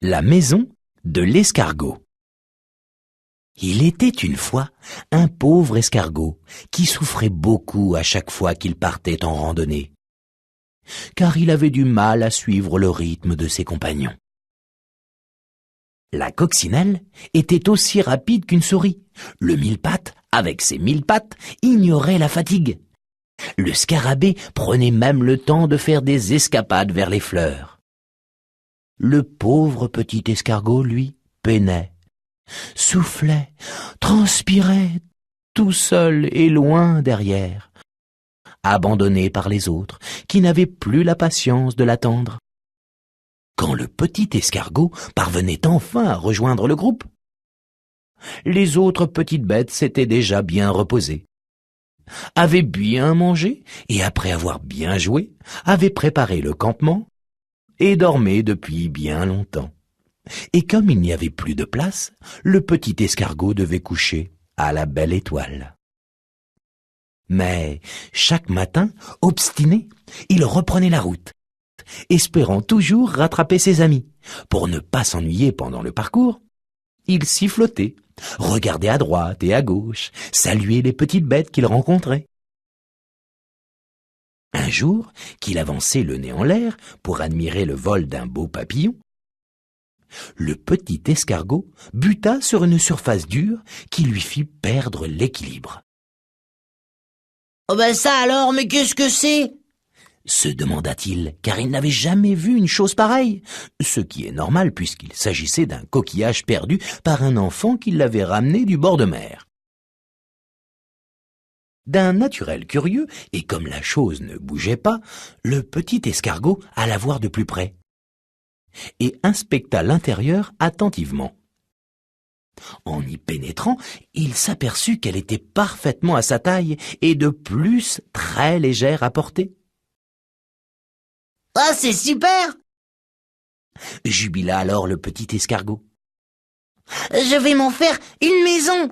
La maison de l'escargot. Il était une fois un pauvre escargot qui souffrait beaucoup à chaque fois qu'il partait en randonnée, car il avait du mal à suivre le rythme de ses compagnons. La coccinelle était aussi rapide qu'une souris. Le mille-pattes, avec ses 1000 pattes, ignorait la fatigue. Le scarabée prenait même le temps de faire des escapades vers les fleurs. Le pauvre petit escargot, lui, peinait, soufflait, transpirait, tout seul et loin derrière, abandonné par les autres, qui n'avaient plus la patience de l'attendre. Quand le petit escargot parvenait enfin à rejoindre le groupe, les autres petites bêtes s'étaient déjà bien reposées, avaient bien mangé et, après avoir bien joué, avaient préparé le campement et dormaient depuis bien longtemps. Et comme il n'y avait plus de place, le petit escargot devait coucher à la belle étoile. Mais chaque matin, obstiné, il reprenait la route, espérant toujours rattraper ses amis. Pour ne pas s'ennuyer pendant le parcours, il sifflotait, regardait à droite et à gauche, saluait les petites bêtes qu'il rencontrait. Un jour, qu'il avançait le nez en l'air pour admirer le vol d'un beau papillon, le petit escargot buta sur une surface dure qui lui fit perdre l'équilibre. « Oh ben ça alors, mais qu'est-ce que c'est ?» se demanda-t-il, car il n'avait jamais vu une chose pareille, ce qui est normal puisqu'il s'agissait d'un coquillage perdu par un enfant qui l'avait ramené du bord de mer. D'un naturel curieux, et comme la chose ne bougeait pas, le petit escargot alla voir de plus près et inspecta l'intérieur attentivement. En y pénétrant, il s'aperçut qu'elle était parfaitement à sa taille et de plus très légère à porter. « Ah, c'est super !» jubila alors le petit escargot. « Je vais m'en faire une maison !»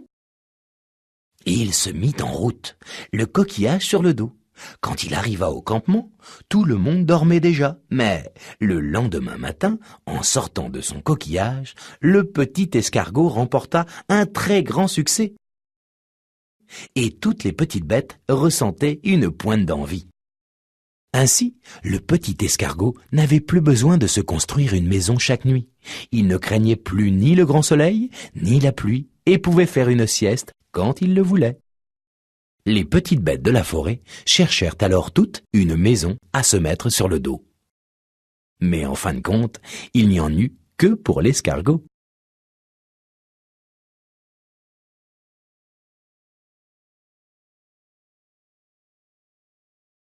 Et il se mit en route, le coquillage sur le dos. Quand il arriva au campement, tout le monde dormait déjà. Mais le lendemain matin, en sortant de son coquillage, le petit escargot remporta un très grand succès. Et toutes les petites bêtes ressentaient une pointe d'envie. Ainsi, le petit escargot n'avait plus besoin de se construire une maison chaque nuit. Il ne craignait plus ni le grand soleil, ni la pluie, et pouvait faire une sieste quand il le voulait. Les petites bêtes de la forêt cherchèrent alors toutes une maison à se mettre sur le dos. Mais en fin de compte, il n'y en eut que pour l'escargot.